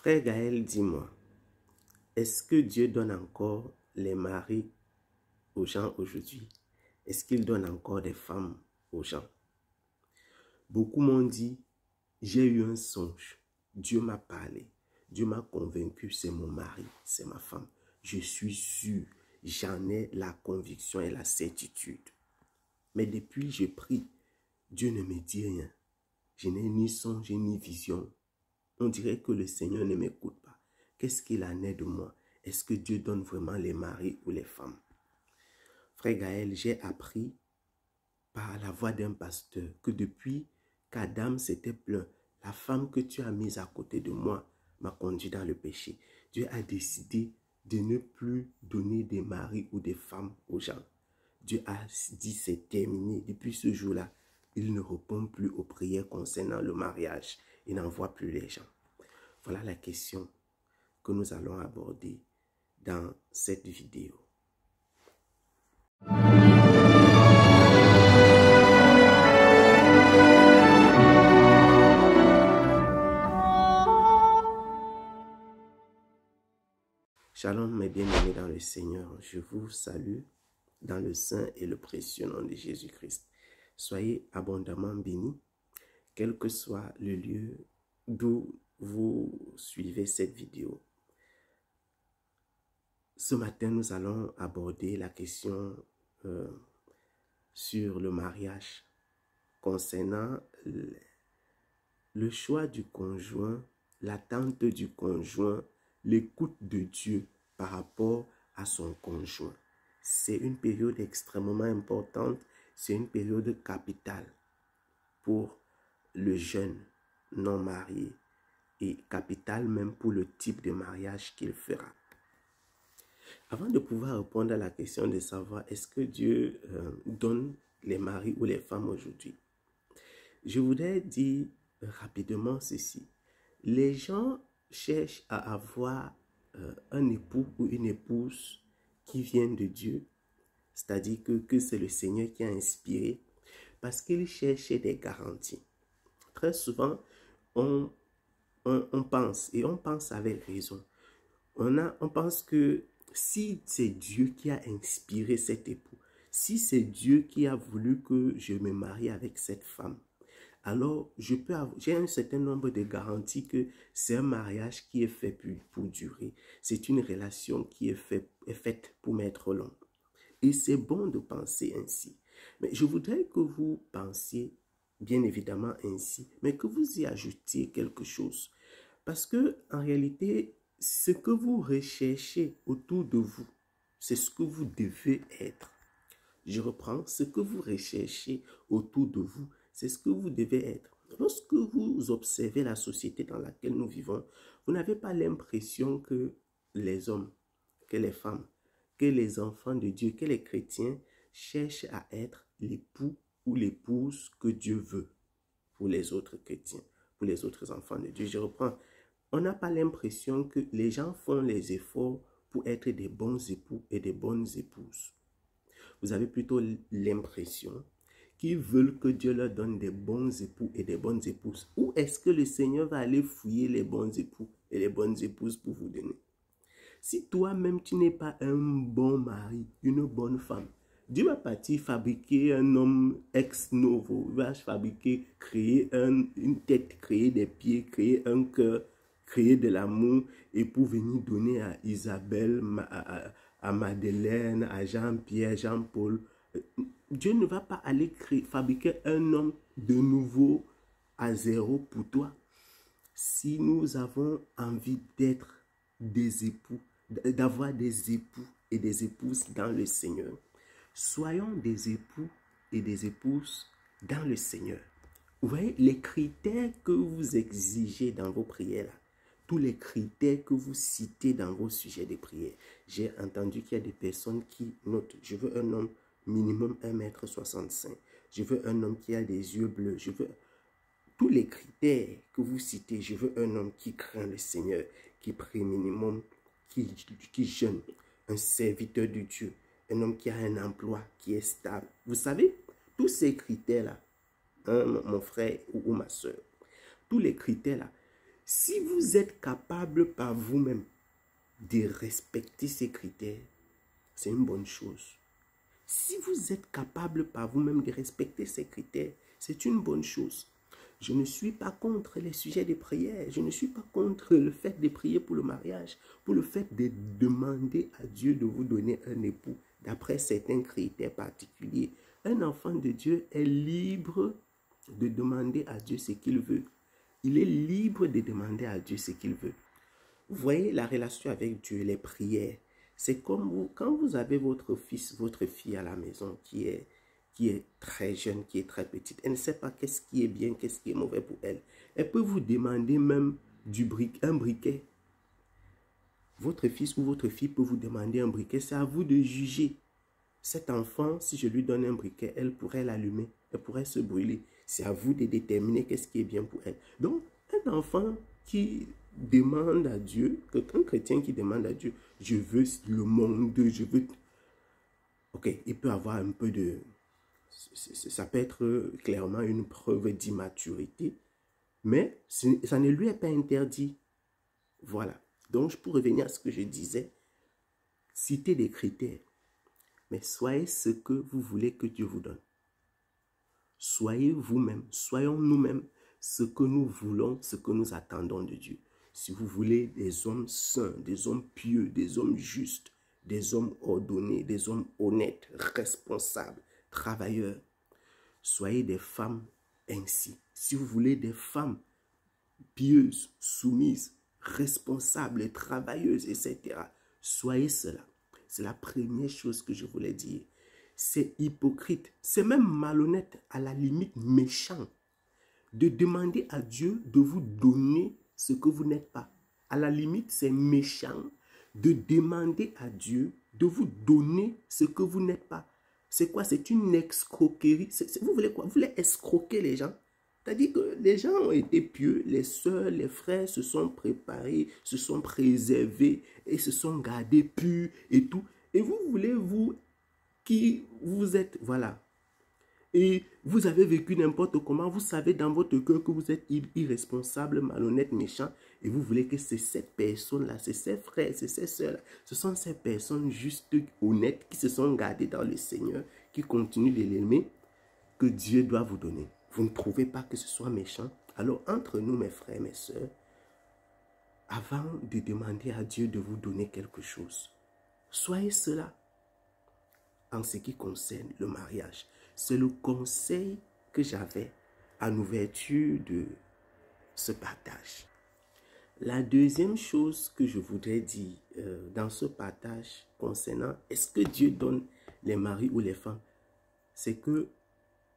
Frère Gaël, dis-moi, est-ce que Dieu donne encore les maris aux gens aujourd'hui? Est-ce qu'il donne encore des femmes aux gens? Beaucoup m'ont dit, j'ai eu un songe, Dieu m'a parlé, Dieu m'a convaincu, c'est mon mari, c'est ma femme. Je suis sûr, j'en ai la conviction et la certitude. Mais depuis je prie, Dieu ne me dit rien. Je n'ai ni songe ni vision. On dirait que le Seigneur ne m'écoute pas. Qu'est-ce qu'il en est de moi? Est-ce que Dieu donne vraiment les maris ou les femmes? Frère Gaël, j'ai appris par la voix d'un pasteur que depuis qu'Adam s'était plaint, la femme que tu as mise à côté de moi m'a conduit dans le péché. Dieu a décidé de ne plus donner des maris ou des femmes aux gens. Dieu a dit c'est terminé. Depuis ce jour-là, il ne répond plus aux prières concernant le mariage. Il n'envoie plus les gens. Voilà la question que nous allons aborder dans cette vidéo. Shalom mes bien-aimés dans le Seigneur, je vous salue dans le saint et le précieux nom de Jésus-Christ. Soyez abondamment bénis, quel que soit le lieu d'où vous suivez cette vidéo. Ce matin, nous allons aborder la question sur le mariage concernant le choix du conjoint, l'attente du conjoint, l'écoute de Dieu par rapport à son conjoint. C'est une période extrêmement importante, c'est une période capitale pour le jeune non marié et capitale même pour le type de mariage qu'il fera. Avant de pouvoir répondre à la question de savoir est-ce que Dieu donne les maris ou les femmes aujourd'hui, je voudrais dire rapidement ceci. Les gens cherchent à avoir un époux ou une épouse qui viennent de Dieu, c'est-à-dire que c'est le Seigneur qui a inspiré, parce qu'ils cherchaient des garanties. Très souvent, on pense, et on pense avec raison, on pense que si c'est Dieu qui a inspiré cet époux, si c'est Dieu qui a voulu que je me marie avec cette femme, alors j'ai un certain nombre de garanties que c'est un mariage qui est fait pour durer. C'est une relation qui est faite pour m'être longue. Et c'est bon de penser ainsi. Mais je voudrais que vous pensiez bien évidemment ainsi, mais que vous y ajoutiez quelque chose. Parce que en réalité, ce que vous recherchez autour de vous, c'est ce que vous devez être. Je reprends, ce que vous recherchez autour de vous, c'est ce que vous devez être. Lorsque vous observez la société dans laquelle nous vivons, vous n'avez pas l'impression que les hommes, que les femmes, que les enfants de Dieu, que les chrétiens cherchent à être l'époux ou l'épouse que Dieu veut pour les autres chrétiens, pour les autres enfants de Dieu. Je reprends. On n'a pas l'impression que les gens font les efforts pour être des bons époux et des bonnes épouses. Vous avez plutôt l'impression qu'ils veulent que Dieu leur donne des bons époux et des bonnes épouses. Où est-ce que le Seigneur va aller fouiller les bons époux et les bonnes épouses pour vous donner? Si toi-même tu n'es pas un bon mari, une bonne femme, Dieu va partir fabriquer un homme ex novo. Il va fabriquer, créer une tête, créer des pieds, créer un cœur, créer de l'amour et pour venir donner à Isabelle, à Madeleine, à Jean-Pierre, Jean-Paul. Dieu ne va pas aller fabriquer un homme de nouveau à zéro pour toi. Si nous avons envie d'être des époux, d'avoir des époux et des épouses dans le Seigneur, soyons des époux et des épouses dans le Seigneur. Vous voyez, les critères que vous exigez dans vos prières, là, tous les critères que vous citez dans vos sujets de prière. J'ai entendu qu'il y a des personnes qui notent, je veux un homme minimum 1,65 m. Je veux un homme qui a des yeux bleus. Je veux tous les critères que vous citez. Je veux un homme qui craint le Seigneur, qui prie minimum, qui jeûne, un serviteur de Dieu, un homme qui a un emploi, qui est stable. Vous savez, tous ces critères-là, hein, mon frère ou ma soeur, tous les critères-là, Si vous êtes capable par vous-même de respecter ces critères, c'est une bonne chose. Si vous êtes capable par vous-même de respecter ces critères, c'est une bonne chose. Je ne suis pas contre les sujets de prière. Je ne suis pas contre le fait de prier pour le mariage, pour le fait de demander à Dieu de vous donner un époux d'après certains critères particuliers. Un enfant de Dieu est libre de demander à Dieu ce qu'il veut. Il est libre de demander à Dieu ce qu'il veut. Vous voyez la relation avec Dieu, les prières. C'est comme vous, quand vous avez votre fils, votre fille à la maison qui est très jeune, qui est très petite. Elle ne sait pas qu'est-ce qui est bien, qu'est-ce qui est mauvais pour elle. Elle peut vous demander même un briquet. Votre fils ou votre fille peut vous demander un briquet. C'est à vous de juger. Cet enfant, si je lui donne un briquet, elle pourrait l'allumer. Elle pourrait se brûler. C'est à vous de déterminer qu'est-ce qui est bien pour elle. Donc, un enfant qui demande à Dieu, un chrétien qui demande à Dieu, je veux le monde, je veux... Ok, il peut avoir un peu de... Ça peut être clairement une preuve d'immaturité, mais ça ne lui est pas interdit. Voilà. Donc, pour revenir à ce que je disais, citez des critères, mais soyez ce que vous voulez que Dieu vous donne. Soyez vous-même, soyons nous-mêmes ce que nous voulons, ce que nous attendons de Dieu. Si vous voulez des hommes saints, des hommes pieux, des hommes justes, des hommes ordonnés, des hommes honnêtes, responsables, travailleurs, soyez des femmes ainsi. Si vous voulez des femmes pieuses, soumises, responsables, travailleuses, etc., soyez cela. C'est la première chose que je voulais dire. C'est hypocrite, c'est même malhonnête, à la limite méchant, de demander à Dieu de vous donner ce que vous n'êtes pas. À la limite, c'est méchant de demander à Dieu de vous donner ce que vous n'êtes pas. C'est quoi? C'est une escroquerie. Vous voulez quoi? Vous voulez escroquer les gens? C'est-à-dire que les gens ont été pieux, les sœurs, les frères se sont préparés, se sont préservés et se sont gardés purs et tout. Et vous voulez, vous, qui vous êtes, voilà, et vous avez vécu n'importe comment, vous savez dans votre cœur que vous êtes irresponsable, malhonnête, méchant, et vous voulez que c'est cette personne-là, c'est ces frères, c'est ces sœurs-là, ce sont ces personnes justes, honnêtes, qui se sont gardées dans le Seigneur, qui continuent de l'aimer, que Dieu doit vous donner. Vous ne trouvez pas que ce soit méchant? Alors entre nous, mes frères, mes sœurs, avant de demander à Dieu de vous donner quelque chose, soyez cela. En ce qui concerne le mariage, c'est le conseil que j'avais en ouverture de ce partage. La deuxième chose que je voudrais dire dans ce partage concernant est-ce que Dieu donne les maris ou les femmes, c'est que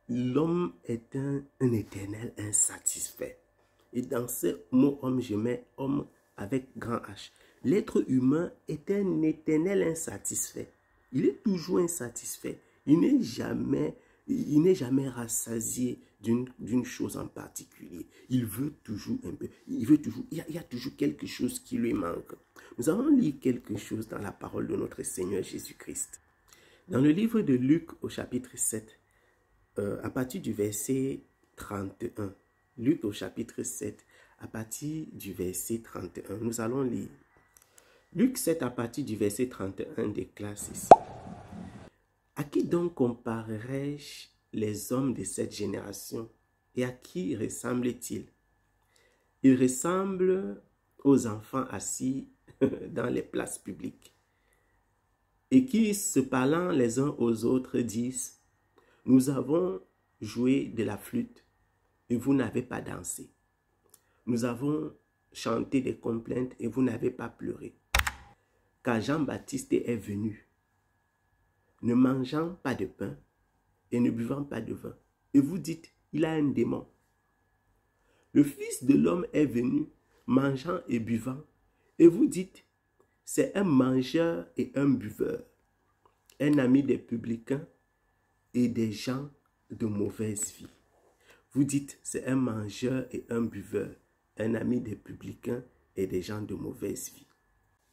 l'homme est un éternel insatisfait. Et dans ce mot homme, je mets homme avec grand H. L'être humain est un éternel insatisfait. Il est toujours insatisfait. Il n'est jamais rassasié d'une chose en particulier. Il veut toujours un peu. Il y a toujours quelque chose qui lui manque. Nous allons lire quelque chose dans la parole de notre Seigneur Jésus-Christ. Dans le livre de Luc au chapitre 7, à partir du verset 31. Luc au chapitre 7, à partir du verset 31. Nous allons lire. Luc 7, à partir du verset 31, déclare ceci. À qui donc comparerai-je les hommes de cette génération et à qui ressemblent-ils? Ils ressemblent aux enfants assis dans les places publiques et qui, se parlant les uns aux autres, disent: nous avons joué de la flûte et vous n'avez pas dansé. Nous avons chanté des complaintes et vous n'avez pas pleuré. Car Jean-Baptiste est venu, ne mangeant pas de pain et ne buvant pas de vin. Et vous dites, il a un démon. Le Fils de l'homme est venu, mangeant et buvant. Et vous dites, c'est un mangeur et un buveur, un ami des publicains et des gens de mauvaise vie. Vous dites, c'est un mangeur et un buveur, un ami des publicains et des gens de mauvaise vie.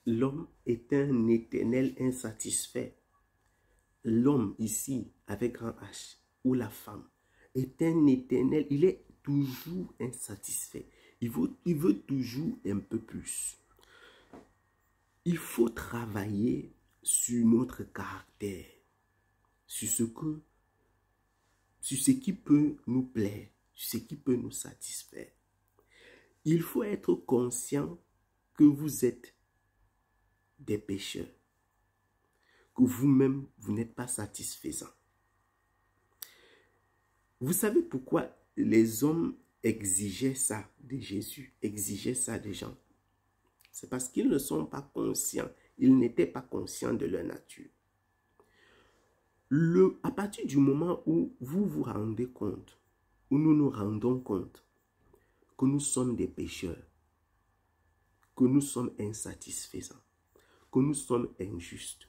L'homme est un éternel insatisfait. L'homme ici, avec grand H, ou la femme, est un éternel, il est toujours insatisfait. Il veut toujours un peu plus. Il faut travailler sur notre caractère, sur ce qui peut nous plaire, sur ce qui peut nous satisfaire. Il faut être conscient que vous êtes des pécheurs, que vous-même, vous n'êtes pas satisfaisant. Vous savez pourquoi les hommes exigeaient ça de Jésus, exigeaient ça des gens? C'est parce qu'ils ne sont pas conscients, ils n'étaient pas conscients de leur nature. À partir du moment où vous vous rendez compte, où nous nous rendons compte que nous sommes des pécheurs, que nous sommes insatisfaisants, que nous sommes injustes,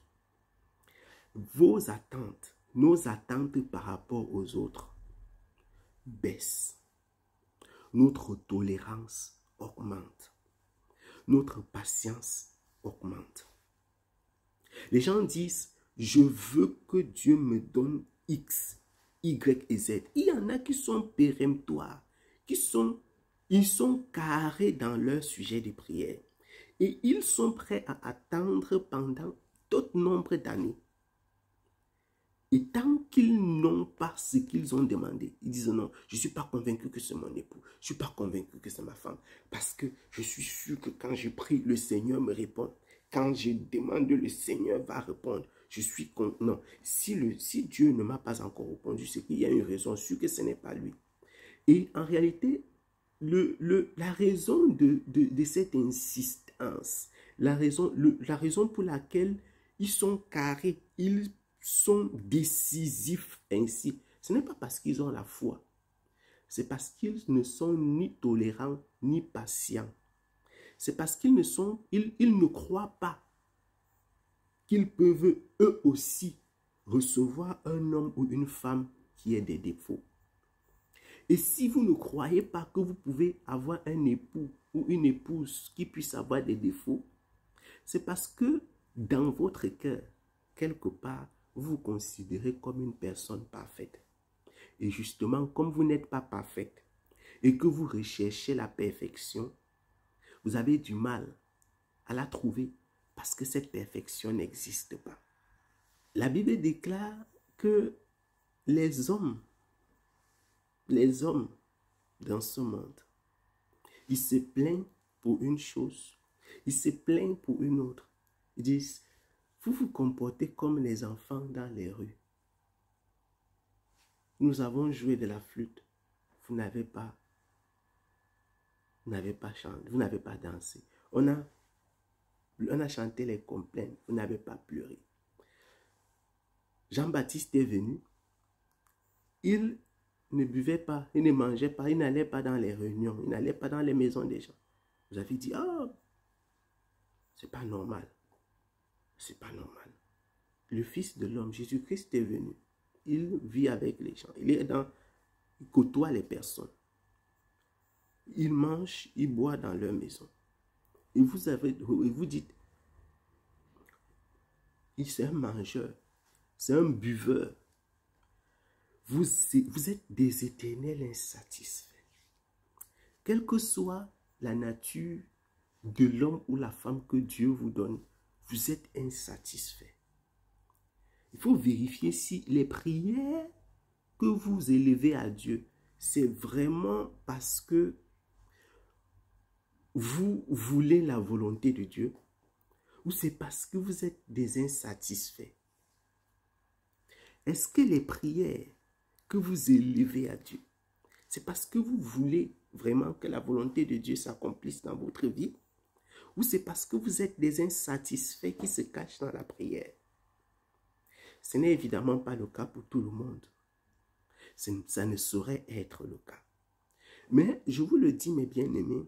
vos attentes, nos attentes par rapport aux autres baissent. Notre tolérance augmente. Notre patience augmente. Les gens disent, je veux que Dieu me donne X, Y et Z. Il y en a qui sont péremptoires, ils sont carrés dans leur sujet de prière. Et ils sont prêts à attendre pendant tout nombre d'années. Et tant qu'ils n'ont pas ce qu'ils ont demandé, ils disent non, je ne suis pas convaincu que c'est mon époux. Je ne suis pas convaincu que c'est ma femme. Parce que je suis sûr que quand je prie, le Seigneur me répond. Quand je demande, le Seigneur va répondre. Je suis convaincu. Non, si Dieu ne m'a pas encore répondu, c'est qu'il y a une raison sûre que ce n'est pas lui. Et en réalité, la raison de cette insistance, la raison pour laquelle ils sont carrés, ils sont décisifs ainsi, ce n'est pas parce qu'ils ont la foi, c'est parce qu'ils ne sont ni tolérants ni patients. C'est parce qu'ils ils ne croient pas qu'ils peuvent eux aussi recevoir un homme ou une femme qui ait des défauts. Et si vous ne croyez pas que vous pouvez avoir un époux ou une épouse qui puisse avoir des défauts, c'est parce que dans votre cœur, quelque part, vous vous considérez comme une personne parfaite. Et justement, comme vous n'êtes pas parfaite et que vous recherchez la perfection, vous avez du mal à la trouver parce que cette perfection n'existe pas. La Bible déclare que les hommes dans ce monde, ils se plaignent pour une chose, ils se plaignent pour une autre. Ils disent, vous vous comportez comme les enfants dans les rues. Nous avons joué de la flûte, vous n'avez pas chanté, vous n'avez pas dansé. On a chanté les complaintes, vous n'avez pas pleuré. Jean-Baptiste est venu, il ne buvait pas, il ne mangeait pas, il n'allait pas dans les réunions, il n'allait pas dans les maisons des gens. Vous avez dit, ah, c'est pas normal. C'est pas normal. Le Fils de l'homme, Jésus-Christ est venu. Il vit avec les gens. Il côtoie les personnes. Il mange, il boit dans leur maison. Et vous dites, c'est un mangeur, c'est un buveur. Vous êtes des éternels insatisfaits. Quelle que soit la nature de l'homme ou la femme que Dieu vous donne, vous êtes insatisfaits. Il faut vérifier si les prières que vous élevez à Dieu, c'est vraiment parce que vous voulez la volonté de Dieu ou c'est parce que vous êtes des insatisfaits. Est-ce que les prières que vous élevez à Dieu, c'est parce que vous voulez vraiment que la volonté de Dieu s'accomplisse dans votre vie ou c'est parce que vous êtes des insatisfaits qui se cachent dans la prière? Ce n'est évidemment pas le cas pour tout le monde. Ça ne saurait être le cas. Mais je vous le dis, mes bien-aimés,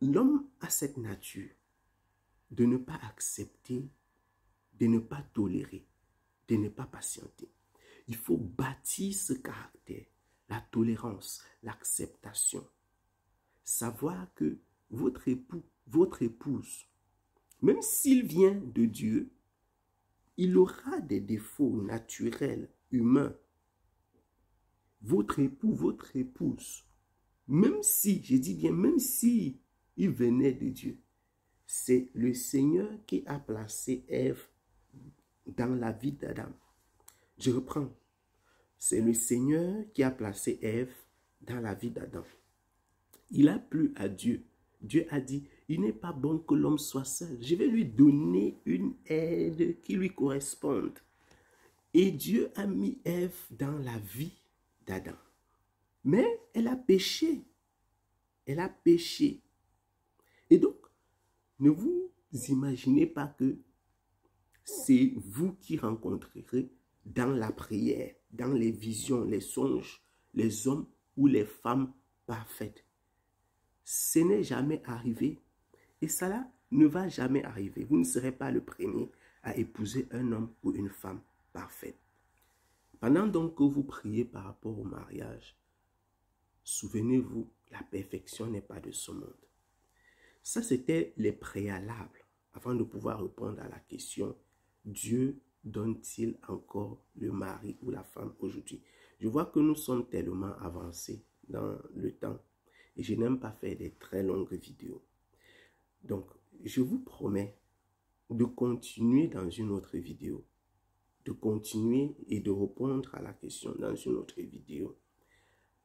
l'homme a cette nature de ne pas accepter, de ne pas tolérer, de ne pas patienter. Il faut bâtir ce caractère, la tolérance, l'acceptation. Savoir que votre époux, votre épouse, même s'il vient de Dieu, il aura des défauts naturels, humains. Votre époux, votre épouse, Même si, je dis bien, même si il venait de Dieu, c'est le Seigneur qui a placé Ève dans la vie d'Adam. Je reprends. C'est le Seigneur qui a placé Ève dans la vie d'Adam. Il a plu à Dieu. Dieu a dit, il n'est pas bon que l'homme soit seul. Je vais lui donner une aide qui lui corresponde. Et Dieu a mis Ève dans la vie d'Adam. Mais elle a péché. Elle a péché. Et donc, ne vous imaginez pas que c'est vous qui rencontrerez dans la prière, dans les visions, les songes, les hommes ou les femmes parfaites. Ce n'est jamais arrivé et cela ne va jamais arriver. Vous ne serez pas le premier à épouser un homme ou une femme parfaite. Pendant donc que vous priez par rapport au mariage, souvenez-vous, la perfection n'est pas de ce monde. Ça, c'était les préalables avant de pouvoir répondre à la question « Dieu donne-t-il encore le mari ou la femme aujourd'hui ?» Je vois que nous sommes tellement avancés dans le temps et je n'aime pas faire des très longues vidéos. Donc, je vous promets de continuer dans une autre vidéo, de continuer et de répondre à la question dans une autre vidéo.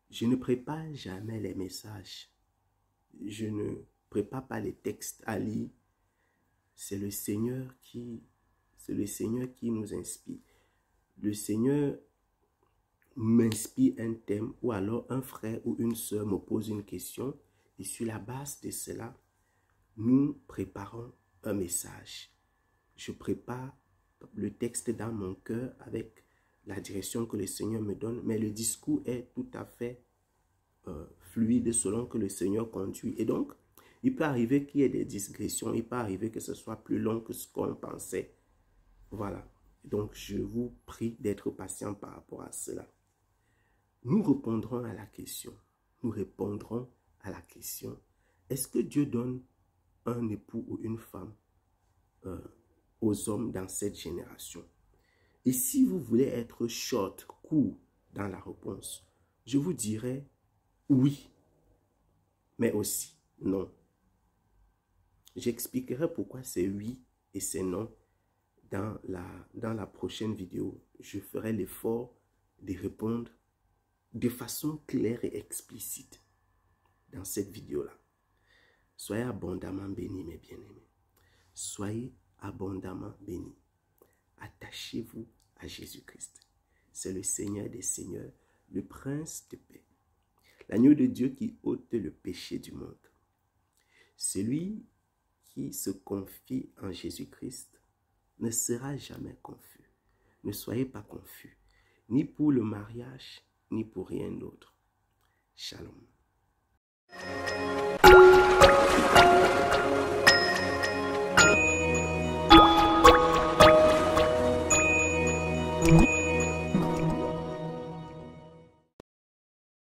Je ne prépare jamais les messages. Je ne prépare pas les textes à lire. C'est le Seigneur qui nous inspire. Le Seigneur m'inspire un thème ou alors un frère ou une sœur me pose une question et sur la base de cela, nous préparons un message. Je prépare le texte dans mon cœur avec la direction que le Seigneur me donne, mais le discours est tout à fait fluide selon que le Seigneur conduit. Et donc, il peut arriver qu'il y ait des digressions, il peut arriver que ce soit plus long que ce qu'on pensait. Voilà. Donc, je vous prie d'être patient par rapport à cela. Nous répondrons à la question. Nous répondrons à la question. Est-ce que Dieu donne un époux ou une femme aux hommes dans cette génération? Et si vous voulez être short, court dans la réponse, je vous dirais oui, mais aussi non. J'expliquerai pourquoi c'est oui et c'est non dans la prochaine vidéo. Je ferai l'effort de répondre de façon claire et explicite dans cette vidéo-là. Soyez abondamment bénis, mes bien-aimés. Soyez abondamment bénis. Attachez-vous à Jésus-Christ. C'est le Seigneur des Seigneurs, le Prince de paix. L'agneau de Dieu qui ôte le péché du monde. Celui qui se confie en Jésus-Christ ne sera jamais confus. Ne soyez pas confus, ni pour le mariage, ni pour rien d'autre. Shalom.